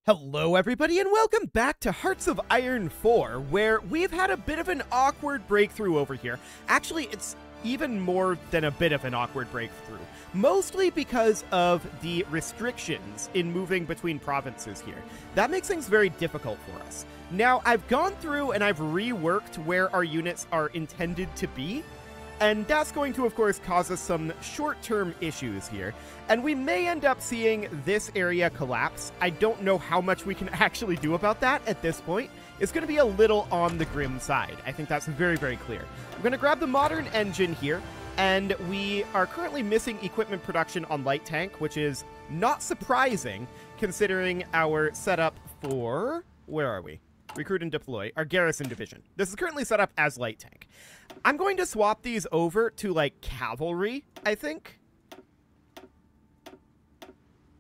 Hello everybody and welcome back to Hearts of Iron 4, where we've had a bit of an awkward breakthrough over here. Actually, it's even more than a bit of an awkward breakthrough, mostly because of the restrictions in moving between provinces here. That makes things very difficult for us. Now, I've gone through and I've reworked where our units are intended to be, and that's going to, of course, cause us some short-term issues here. And we may end up seeing this area collapse. I don't know how much we can actually do about that at this point. It's going to be a little on the grim side. I think that's very, very clear. I'm going to grab the modern engine here, and we are currently missing equipment production on light tank, which is not surprising considering our setup for... Where are we? Recruit and deploy, our garrison division. This is currently set up as light tank. I'm going to swap these over to, like, cavalry, I think.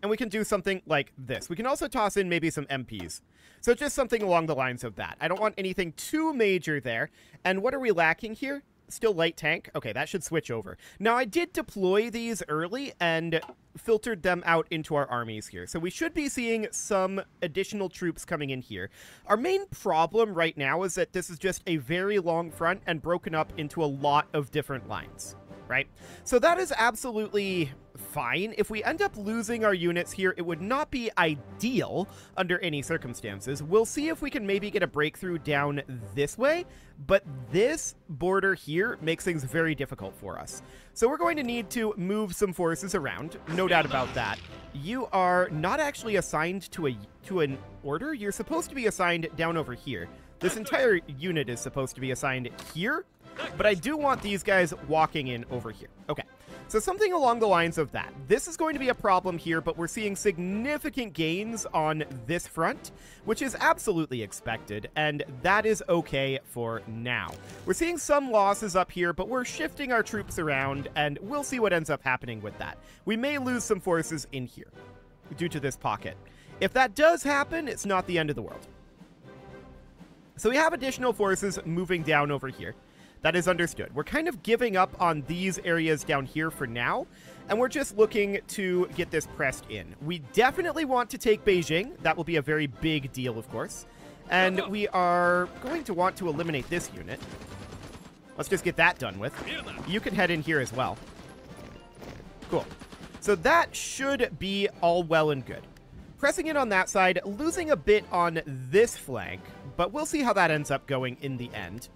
And we can do something like this. We can also toss in maybe some MPs. So just something along the lines of that. I don't want anything too major there. And what are we lacking here? Still light tank? Okay, that should switch over. Now, I did deploy these early and filtered them out into our armies here. So we should be seeing some additional troops coming in here. Our main problem right now is that this is just a very long front and broken up into a lot of different lines, right? So that is absolutely fine. If we end up losing our units here, it would not be ideal under any circumstances. We'll see if we can maybe get a breakthrough down this way, but this border here makes things very difficult for us. So we're going to need to move some forces around, no doubt about that. You are not actually assigned to an order. You're supposed to be assigned down over here. This entire unit is supposed to be assigned here, but I do want these guys walking in over here. Okay. So something along the lines of that. This is going to be a problem here, but we're seeing significant gains on this front, which is absolutely expected, and that is okay for now. We're seeing some losses up here, but we're shifting our troops around, and we'll see what ends up happening with that. We may lose some forces in here due to this pocket. If that does happen, it's not the end of the world. So we have additional forces moving down over here. That is understood. We're kind of giving up on these areas down here for now, and we're just looking to get this pressed in. We definitely want to take Beijing. That will be a very big deal, of course. And we are going to want to eliminate this unit. Let's just get that done with. You can head in here as well. Cool. So that should be all well and good. Pressing in on that side, losing a bit on this flank, but we'll see how that ends up going in the end.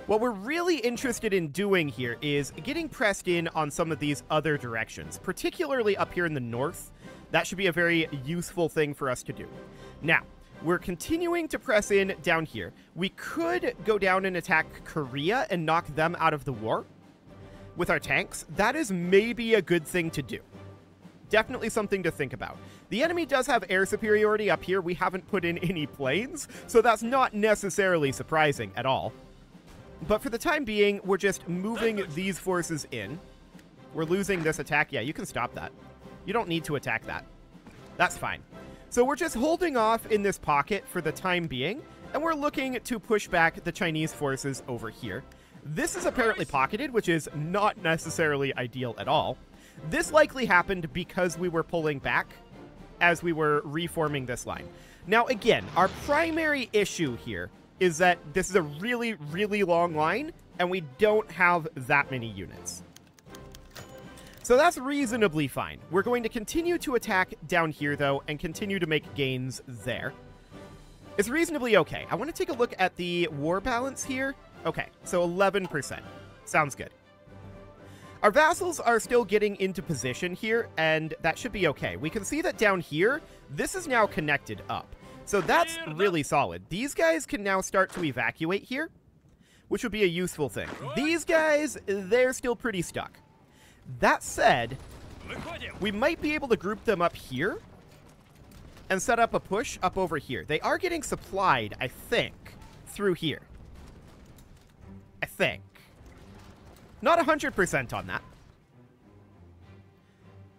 What we're really interested in doing here is getting pressed in on some of these other directions, particularly up here in the north. That should be a very useful thing for us to do. Now, we're continuing to press in down here. We could go down and attack Korea and knock them out of the war with our tanks. That is maybe a good thing to do. Definitely something to think about. The enemy does have air superiority up here. We haven't put in any planes, so that's not necessarily surprising at all. But for the time being, we're just moving these forces in. We're losing this attack. Yeah, you can stop that. You don't need to attack that. That's fine. So we're just holding off in this pocket for the time being, and we're looking to push back the Chinese forces over here. This is apparently pocketed, which is not necessarily ideal at all. This likely happened because we were pulling back as we were reforming this line. Now, again, our primary issue here is that this is a really, really long line, and we don't have that many units. So that's reasonably fine. We're going to continue to attack down here, though, and continue to make gains there. It's reasonably okay. I want to take a look at the war balance here. Okay, so 11%. Sounds good. Our vassals are still getting into position here, and that should be okay. We can see that down here, this is now connected up. So that's really solid. These guys can now start to evacuate here, which would be a useful thing. These guys, they're still pretty stuck. That said, we might be able to group them up here and set up a push up over here. They are getting supplied, I think, through here. I think. Not 100% on that.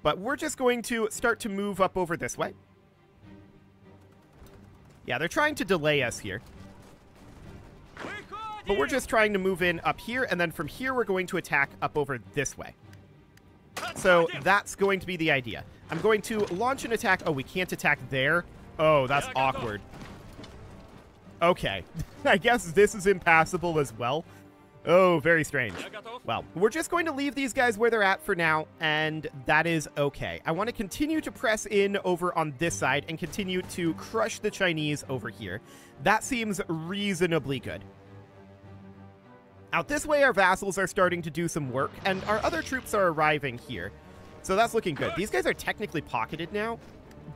But we're just going to start to move up over this way. Yeah, they're trying to delay us here. But we're just trying to move in up here, and then from here we're going to attack up over this way. So that's going to be the idea. I'm going to launch an attack. Oh, we can't attack there. Oh, that's awkward. Okay. I guess this is impassable as well. Oh, very strange. Well, we're just going to leave these guys where they're at for now, and that is okay. I want to continue to press in over on this side and continue to crush the Chinese over here. That seems reasonably good. Out this way, our vassals are starting to do some work, and our other troops are arriving here. So that's looking good. These guys are technically pocketed now,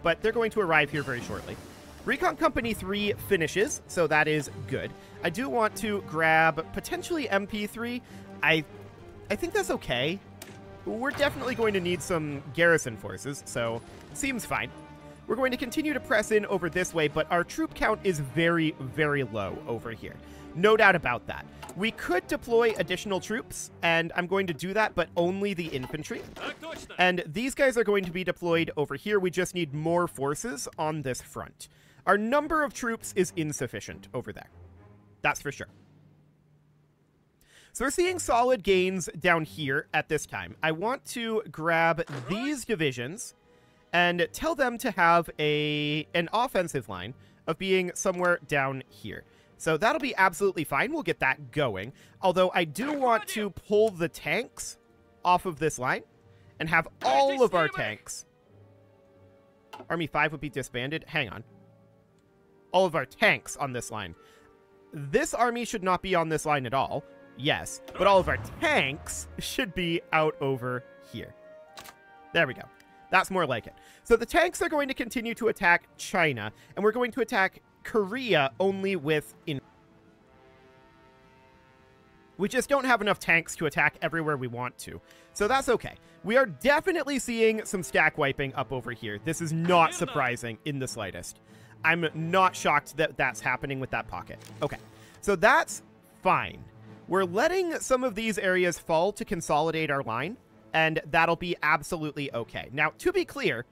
but they're going to arrive here very shortly. Recon Company 3 finishes, so that is good. I do want to grab potentially MP3. I think that's okay. We're definitely going to need some garrison forces, so it seems fine. We're going to continue to press in over this way, but our troop count is very, very low over here. No doubt about that. We could deploy additional troops, and I'm going to do that, but only the infantry. And these guys are going to be deployed over here. We just need more forces on this front. Our number of troops is insufficient over there. That's for sure. So we're seeing solid gains down here at this time. I want to grab these divisions and tell them to have an offensive line of being somewhere down here. So that'll be absolutely fine. We'll get that going. Although I do want to pull the tanks off of this line and have all of our tanks. Army 5 would be disbanded. Hang on. All of our tanks on this line. This army should not be on this line at all. Yes, but all of our tanks should be out over here. There we go. That's more like it. So the tanks are going to continue to attack China, and we're going to attack Korea only with... We just don't have enough tanks to attack everywhere we want to. So that's okay. We are definitely seeing some stack wiping up over here. This is not surprising in the slightest. I'm not shocked that that's happening with that pocket. Okay, so that's fine. We're letting some of these areas fall to consolidate our line, and that'll be absolutely okay. Now, to be clear,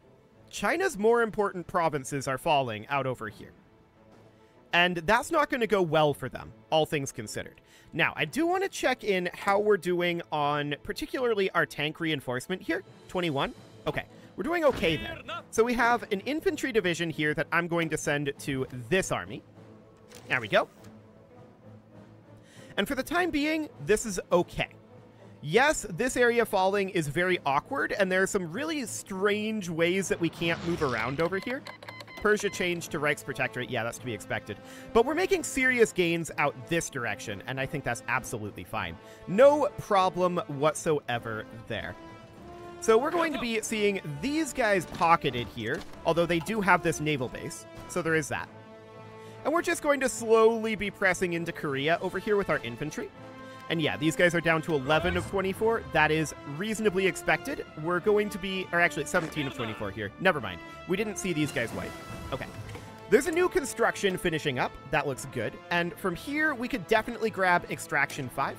China's more important provinces are falling out over here. And that's not going to go well for them, all things considered. Now, I do want to check in how we're doing on particularly our tank reinforcement here. 21. Okay. We're doing okay there. So we have an infantry division here that I'm going to send to this army. There we go. And for the time being, this is okay. Yes, this area falling is very awkward, and there are some really strange ways that we can't move around over here. Persia changed to Reich's Protectorate. Yeah, that's to be expected. But we're making serious gains out this direction, and I think that's absolutely fine. No problem whatsoever there. So we're going to be seeing these guys pocketed here, although they do have this naval base, so there is that. And we're just going to slowly be pressing into Korea over here with our infantry. And yeah, these guys are down to 11 of 24. That is reasonably expected. We're going to be, or actually 17 of 24 here. Never mind. We didn't see these guys wipe. Okay. There's a new construction finishing up. That looks good. And from here, we could definitely grab Extraction 5.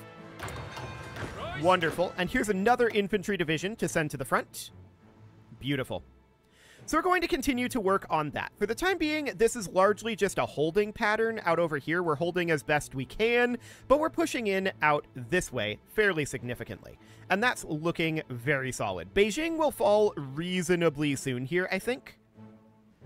Wonderful. And here's another infantry division to send to the front. Beautiful. So we're going to continue to work on that. For the time being, this is largely just a holding pattern out over here. We're holding as best we can, but we're pushing in out this way fairly significantly. And that's looking very solid. Beijing will fall reasonably soon here, I think.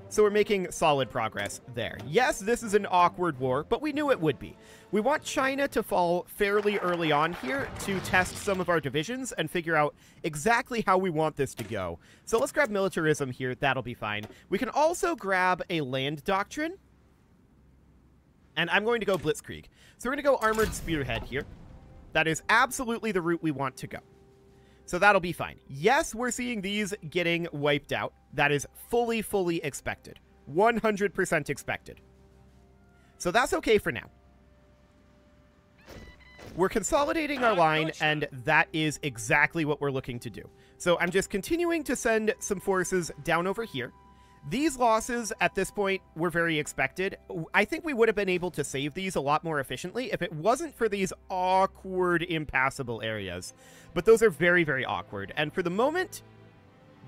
So we're making solid progress there. Yes, this is an awkward war, but we knew it would be. We want China to fall fairly early on here to test some of our divisions and figure out exactly how we want this to go. So let's grab militarism here. That'll be fine. We can also grab a land doctrine. And I'm going to go blitzkrieg. So we're going to go armored spearhead here. That is absolutely the route we want to go. So that'll be fine. Yes, we're seeing these getting wiped out. That is fully expected. 100% expected. So that's okay for now. We're consolidating our line, and that is exactly what we're looking to do. So I'm just continuing to send some forces down over here. These losses at this point were very expected. I think we would have been able to save these a lot more efficiently if it wasn't for these awkward, impassable areas. But those are very awkward. And for the moment,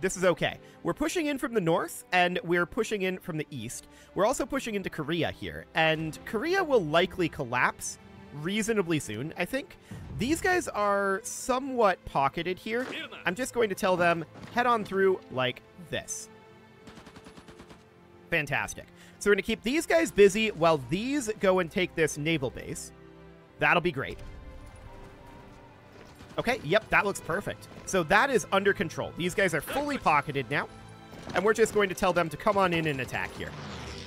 this is okay. We're pushing in from the north, and we're pushing in from the east. We're also pushing into Korea here. And Korea will likely collapse reasonably soon, I think. These guys are somewhat pocketed here. I'm just going to tell them, head on through like this. Fantastic. So we're going to keep these guys busy while these go and take this naval base. That'll be great. Okay, yep, that looks perfect. So that is under control. These guys are fully pocketed now, and we're just going to tell them to come on in and attack here.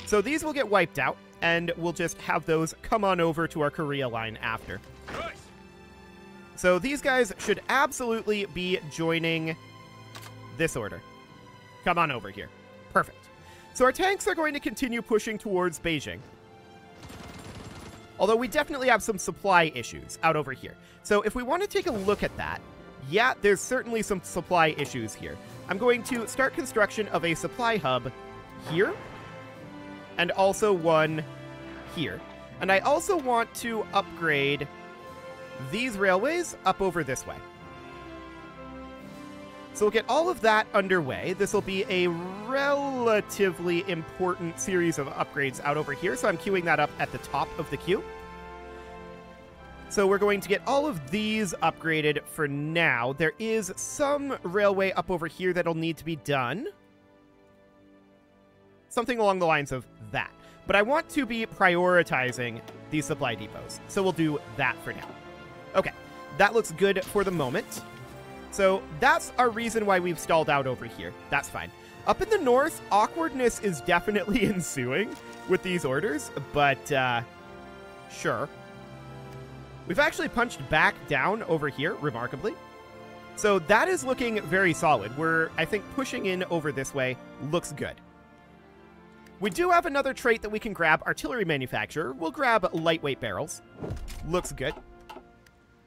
So these will get wiped out, and we'll just have those come on over to our Korea line after. So these guys should absolutely be joining this order. Come on over here. Perfect. So our tanks are going to continue pushing towards Beijing. Although we definitely have some supply issues out over here. So if we want to take a look at that, yeah, there's certainly some supply issues here. I'm going to start construction of a supply hub here, and also one here. And I also want to upgrade these railways up over this way. So we'll get all of that underway. This will be a relatively important series of upgrades out over here, so I'm queuing that up at the top of the queue. So we're going to get all of these upgraded for now. There is some railway up over here that'll need to be done. Something along the lines of that. But I want to be prioritizing these supply depots, so we'll do that for now. Okay, that looks good for the moment. So that's our reason why we've stalled out over here. That's fine. Up in the north, awkwardness is definitely ensuing with these orders, but sure. We've actually punched back down over here, remarkably. So that is looking very solid. We're, I think, pushing in over this way. Looks good. We do have another trait that we can grab, artillery manufacturer. We'll grab lightweight barrels. Looks good.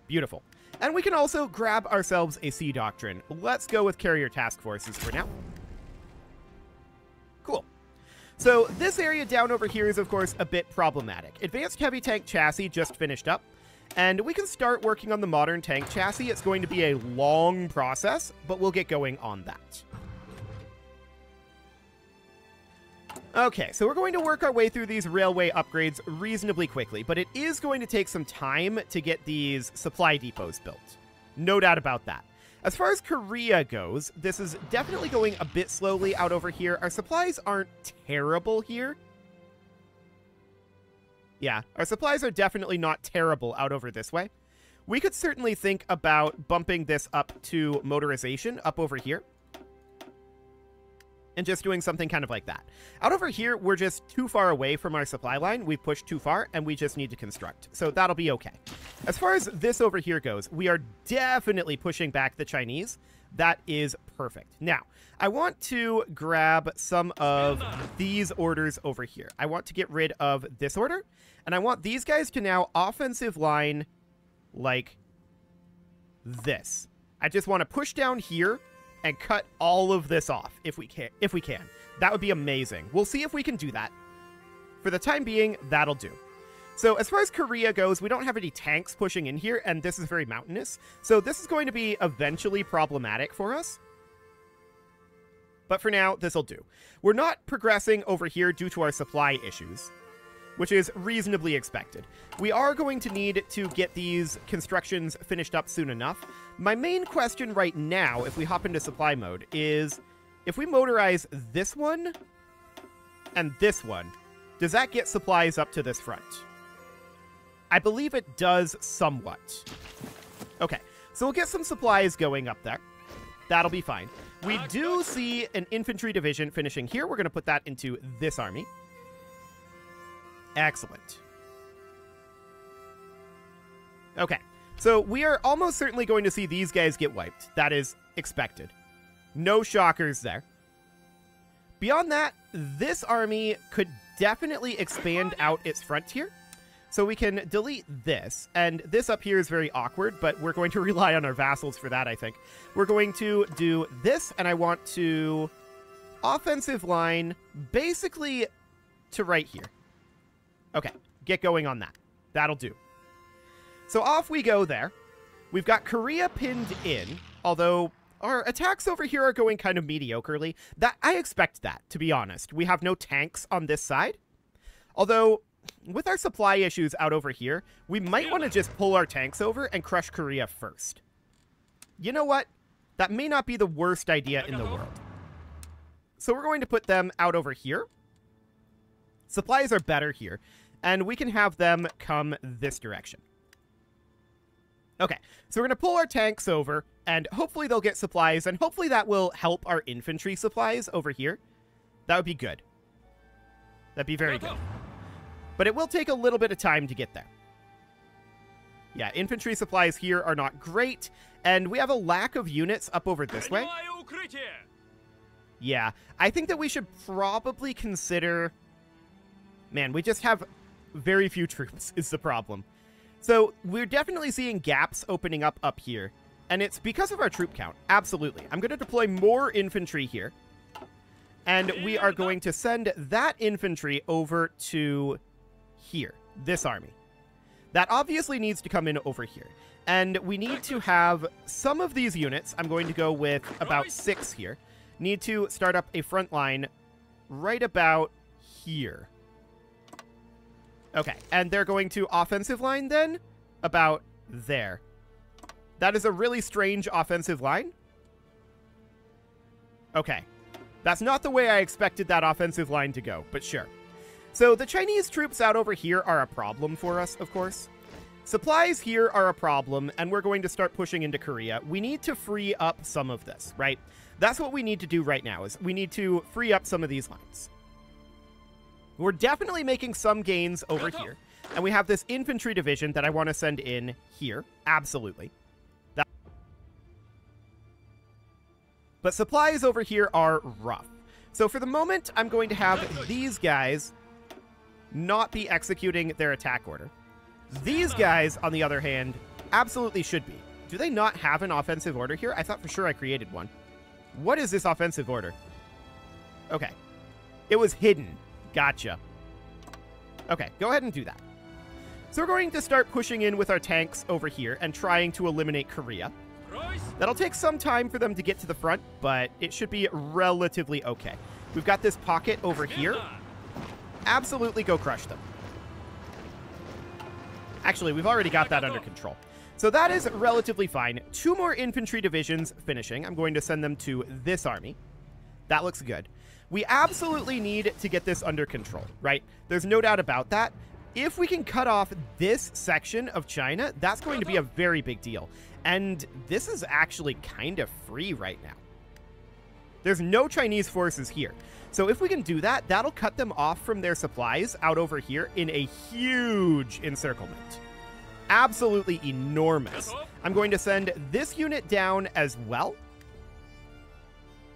Beautiful. And we can also grab ourselves a sea doctrine. Let's go with carrier task forces for now. Cool. So this area down over here is, of course, a bit problematic. Advanced heavy tank chassis just finished up, and we can start working on the modern tank chassis. It's going to be a long process, but we'll get going on that. Okay, so we're going to work our way through these railway upgrades reasonably quickly, but it is going to take some time to get these supply depots built. No doubt about that. As far as Korea goes, this is definitely going a bit slowly out over here. Our supplies aren't terrible here. Yeah, our supplies are definitely not terrible out over this way. We could certainly think about bumping this up to motorization up over here. And just doing something kind of like that. Out over here, we're just too far away from our supply line. We've pushed too far, and we just need to construct. So that'll be okay. As far as this over here goes, we are definitely pushing back the Chinese. That is perfect. Now, I want to grab some of these orders over here. I want to get rid of this order, and I want these guys to now offensive line like this. I just want to push down here and cut all of this off if we can. That would be amazing. We'll see if we can do that. For the time being, that'll do. So as far as Korea goes, we don't have any tanks pushing in here, and this is very mountainous. So this is going to be eventually problematic for us. But for now, this'll do. We're not progressing over here due to our supply issues, which is reasonably expected. We are going to need to get these constructions finished up soon enough. My main question right now, if we hop into supply mode, is if we motorize this one and this one, does that get supplies up to this front? I believe it does somewhat. Okay, so we'll get some supplies going up there. That'll be fine. We do see an infantry division finishing here. We're going to put that into this army. Excellent. Okay, so we are almost certainly going to see these guys get wiped. That is expected. No shockers there. Beyond that, this army could definitely expand out its frontier. So we can delete this, and this up here is very awkward, but we're going to rely on our vassals for that, I think. We're going to do this, and I want to offensive line basically to right here. Okay, get going on that. That'll do. So off we go there. We've got Korea pinned in, although our attacks over here are going kind of mediocrely. That I expect that, to be honest. We have no tanks on this side. Although, with our supply issues out over here, we might want to just pull our tanks over and crush Korea first. You know what? That may not be the worst idea in the world. So we're going to put them out over here. Supplies are better here, and we can have them come this direction. Okay, so we're going to pull our tanks over, and hopefully they'll get supplies, and hopefully that will help our infantry supplies over here. That would be good. That'd be very good. But it will take a little bit of time to get there. Yeah, infantry supplies here are not great, and we have a lack of units up over this way. Yeah, I think that we should probably consider... Man, we just have very few troops is the problem. So we're definitely seeing gaps opening up here, and it's because of our troop count. Absolutely. I'm going to deploy more infantry here, and we are going to send that infantry over to here, this army. That obviously needs to come in over here, and we need to have some of these units. I'm going to go with about 6 here. Need to start up a front line right about here. Okay, and they're going to offensive line then about there. That is a really strange offensive line. Okay, that's not the way I expected that offensive line to go, but sure. So the Chinese troops out over here are a problem for us, of course. Supplies here are a problem, and we're going to start pushing into Korea. We need to free up some of this, right? That's what we need to do right now, is we need to free up some of these lines. We're definitely making some gains over here. And we have this infantry division that I want to send in here. Absolutely. But supplies over here are rough. So for the moment, I'm going to have these guys not be executing their attack order. These guys, on the other hand, absolutely should be. Do they not have an offensive order here? I thought for sure I created one. What is this offensive order? Okay. It was hidden. Gotcha. Okay, go ahead and do that. So we're going to start pushing in with our tanks over here and trying to eliminate Korea. That'll take some time for them to get to the front, but it should be relatively okay. We've got this pocket over here. Absolutely go crush them. Actually, we've already got that under control. So that is relatively fine. 2 more infantry divisions finishing. I'm going to send them to this army. That looks good. We absolutely need to get this under control, right? There's no doubt about that. If we can cut off this section of China, that's going to be a very big deal. And this is actually kind of free right now. There's no Chinese forces here. So if we can do that, that'll cut them off from their supplies out over here in a huge encirclement. Absolutely enormous. I'm going to send this unit down as well.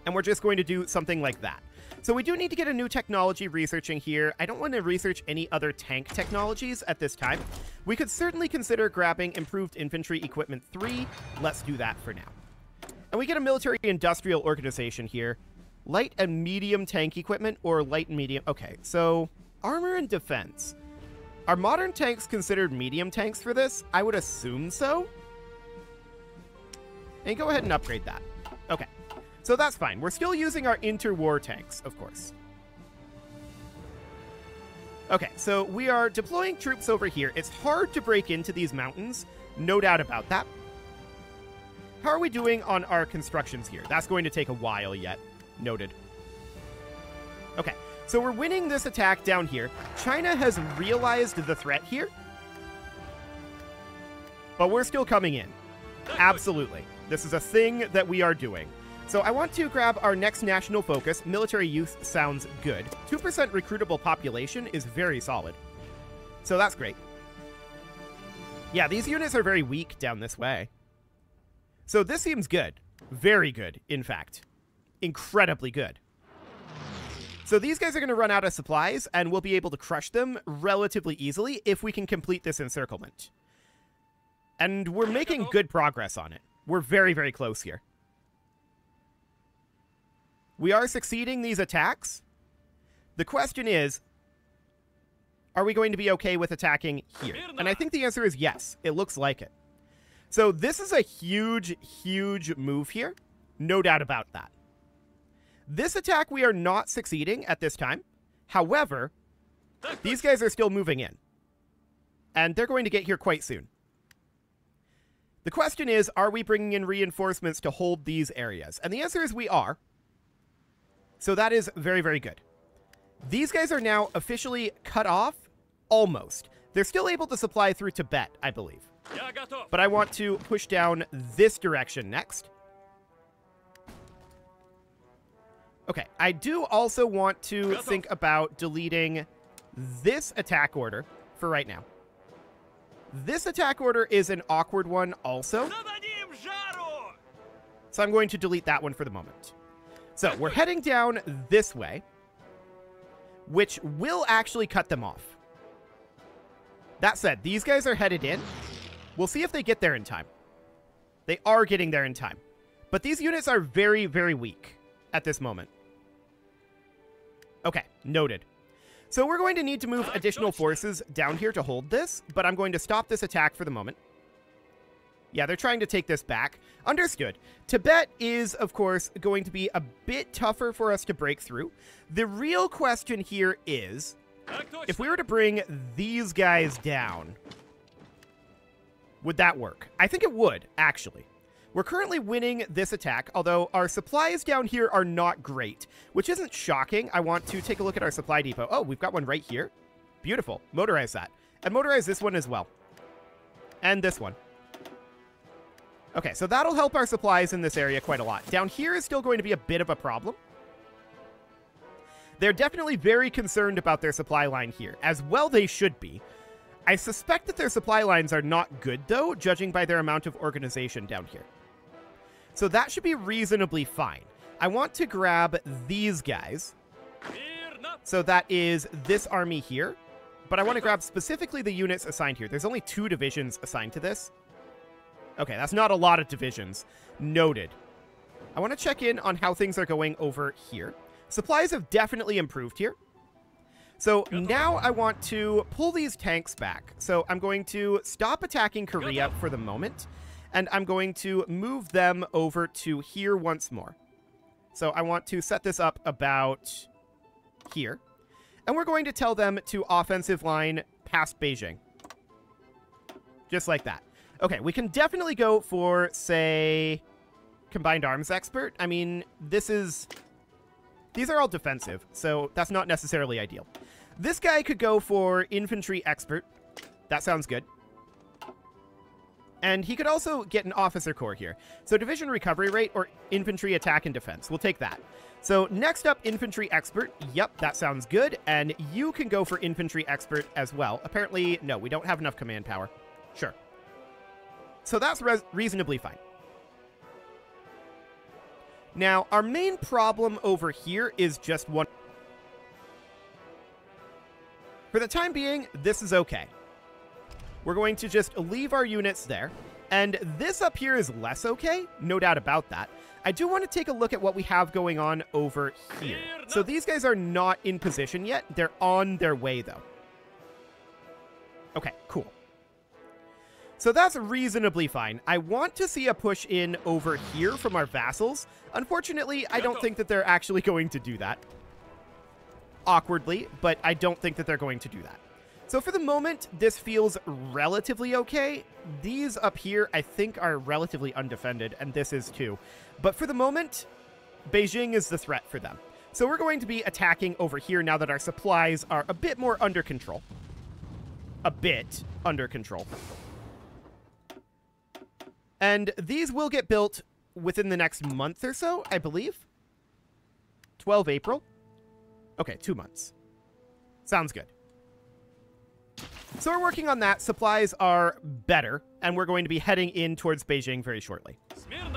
And we're just going to do something like that. So we do need to get a new technology researching here. I don't want to research any other tank technologies at this time. We could certainly consider grabbing Improved Infantry Equipment 3. Let's do that for now. And we get a military industrial organization here. Light and medium tank equipment or light and medium. Okay, so armor and defense. Are modern tanks considered medium tanks for this? I would assume so. And go ahead and upgrade that. Okay. So that's fine. We're still using our interwar tanks, of course. Okay, so we are deploying troops over here. It's hard to break into these mountains. No doubt about that. How are we doing on our constructions here? That's going to take a while yet. Noted. Okay, so we're winning this attack down here. China has realized the threat here. But we're still coming in. Absolutely. This is a thing that we are doing. So I want to grab our next national focus. Military youth sounds good. 2% recruitable population is very solid. So that's great. Yeah, these units are very weak down this way. So this seems good. Very good, in fact. Incredibly good. So these guys are going to run out of supplies, and we'll be able to crush them relatively easily if we can complete this encirclement. And we're making good progress on it. We're very, very close here. We are succeeding these attacks. The question is, are we going to be okay with attacking here? And I think the answer is yes. It looks like it. So this is a huge, huge move here. No doubt about that. This attack we are not succeeding at this time. However, These guys are still moving in. And they're going to get here quite soon. The question is, are we bringing in reinforcements to hold these areas? And the answer is we are. So that is very, very good. These guys are now officially cut off. Almost. They're still able to supply through Tibet, I believe. But I want to push down this direction next. Okay, I do also want to think about deleting this attack order for right now. This attack order is an awkward one also. So I'm going to delete that one for the moment. So we're heading down this way, which will actually cut them off. That said, these guys are headed in. We'll see if they get there in time. They are getting there in time. But these units are very, very weak at this moment. Okay, noted. So we're going to need to move additional forces down here to hold this, but I'm going to stop this attack for the moment. Yeah, they're trying to take this back. Understood. Tibet is, of course, going to be a bit tougher for us to break through. The real question here is, if we were to bring these guys down, would that work? I think it would, actually. We're currently winning this attack, although our supplies down here are not great, which isn't shocking. I want to take a look at our supply depot. Oh, we've got one right here. Beautiful. Motorize that. And motorize this one as well. And this one. Okay, so that'll help our supplies in this area quite a lot. Down here is still going to be a bit of a problem. They're definitely very concerned about their supply line here. As well they should be. I suspect that their supply lines are not good, though, judging by their amount of organization down here. So that should be reasonably fine. I want to grab these guys. So that is this army here. But I want to grab specifically the units assigned here. There's only 2 divisions assigned to this. Okay, that's not a lot of divisions. Noted. I want to check in on how things are going over here. Supplies have definitely improved here. So now I want to pull these tanks back. So I'm going to stop attacking Korea for the moment. And I'm going to move them over to here once more. So I want to set this up about here. And we're going to tell them to offensive line past Beijing. Just like that. Okay, we can definitely go for, say, combined arms expert. I mean, these are all defensive, so that's not necessarily ideal. This guy could go for infantry expert. That sounds good. And he could also get an officer corps here. So division recovery rate or infantry attack and defense. We'll take that. So next up, infantry expert. Yep, that sounds good. And you can go for infantry expert as well. Apparently, no, we don't have enough command power. Sure. So that's reasonably fine. Now, our main problem over here is just one. For the time being, this is okay. We're going to just leave our units there. And this up here is less okay, no doubt about that. I do want to take a look at what we have going on over here. So these guys are not in position yet. They're on their way, though. Okay, cool. So that's reasonably fine. I want to see a push in over here from our vassals. Unfortunately, I don't think that they're actually going to do that. Awkwardly, but I don't think that they're going to do that. So for the moment, this feels relatively okay. These up here, I think, are relatively undefended, and this is too. But for the moment, Beijing is the threat for them. So we're going to be attacking over here now that our supplies are a bit more under control. A bit under control. And these will get built within the next month or so, I believe. 12 April. Okay, 2 months. Sounds good. So we're working on that. Supplies are better, and we're going to be heading in towards Beijing very shortly.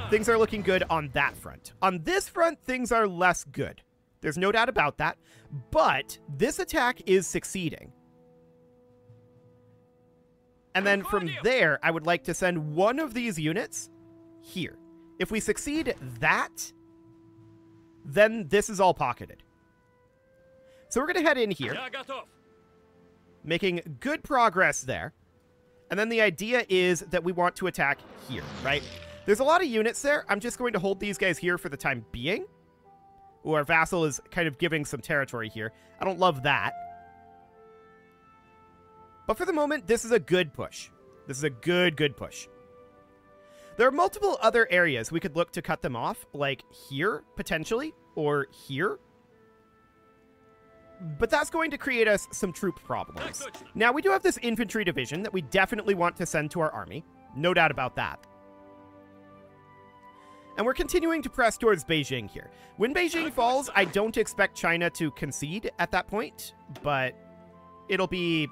Things are looking good on that front. On this front, things are less good. There's no doubt about that, but this attack is succeeding. And then from there, I would like to send one of these units here. If we succeed that, then this is all pocketed. So we're going to head in here, making good progress there. And then the idea is that we want to attack here, right? There's a lot of units there. I'm just going to hold these guys here for the time being. Ooh, our vassal is kind of giving some territory here. I don't love that. But for the moment, this is a good push. This is a good push. There are multiple other areas we could look to cut them off, like here, potentially, or here. But that's going to create us some troop problems. Now, we do have this infantry division that we definitely want to send to our army. No doubt about that. And we're continuing to press towards Beijing here. When Beijing falls, I don't expect China to concede at that point, but it'll be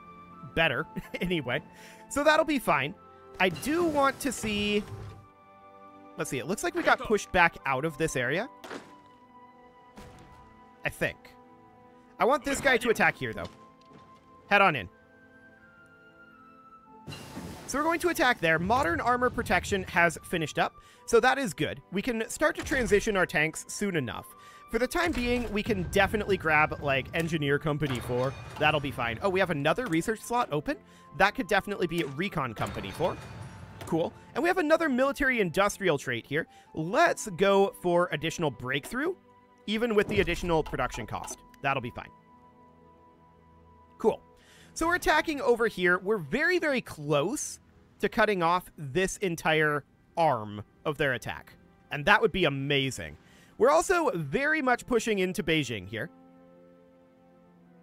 better anyway. So that'll be fine. I do want to see... Let's see, it looks like we got pushed back out of this area. I think. I want this guy to attack here, though. Head on in. So we're going to attack there. Modern armor protection has finished up, so that is good. We can start to transition our tanks soon enough. For the time being, we can definitely grab, like, Engineer Company 4. That'll be fine. Oh, we have another research slot open? That could definitely be Recon Company 4. Cool. And we have another military-industrial trait here. Let's go for additional breakthrough, even with the additional production cost. That'll be fine. Cool. So we're attacking over here. We're very, very close to cutting off this entire arm of their attack. And that would be amazing. We're also very much pushing into Beijing here.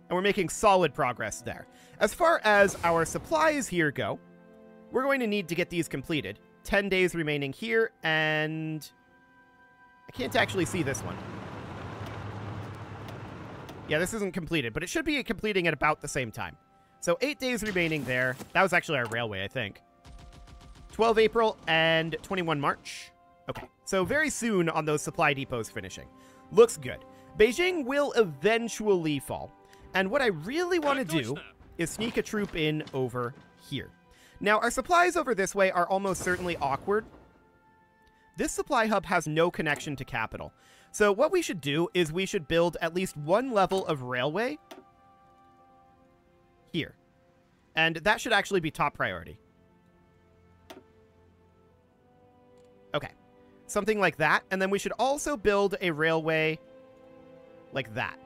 And we're making solid progress there. As far as our supplies here go, we're going to need to get these completed. 10 days remaining here, and I can't actually see this one. Yeah, this isn't completed, but it should be completing at about the same time. So 8 days remaining there. That was actually our railway, I think. 12 April and 21 March. Okay, so very soon on those supply depots finishing. Looks good. Beijing will eventually fall. And what I really want to do is sneak a troop in over here. Now, our supplies over this way are almost certainly awkward. This supply hub has no connection to capital. So what we should do is we should build at least one level of railway here. And that should actually be top priority. Okay. Something like that. And then we should also build a railway like that.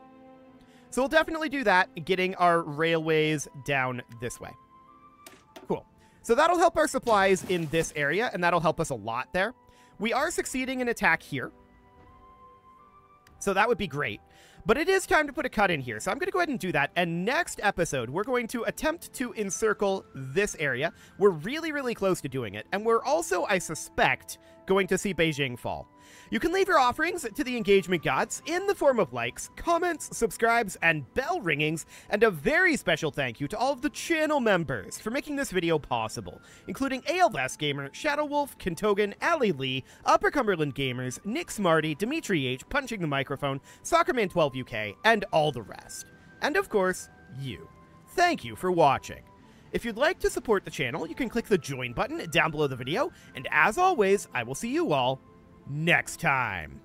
So we'll definitely do that, getting our railways down this way. Cool. So that'll help our supplies in this area, and that'll help us a lot there. We are succeeding in attack here. So that would be great. But it is time to put a cut in here. So I'm going to go ahead and do that. And next episode, we're going to attempt to encircle this area. We're really, really close to doing it. And we're also, I suspect, going to see Beijing fall. You can leave your offerings to the engagement gods in the form of likes, comments, subscribes, and bell ringings, and a very special thank you to all of the channel members for making this video possible, including ALS Gamer, Shadow Wolf, Kintogan, Ali Lee, Upper Cumberland Gamers, Nick Smarty, Dimitri H, Punching the Microphone, Soccerman12 UK, and all the rest. And of course, you. Thank you for watching. If you'd like to support the channel, you can click the join button down below the video, and as always, I will see you all next time.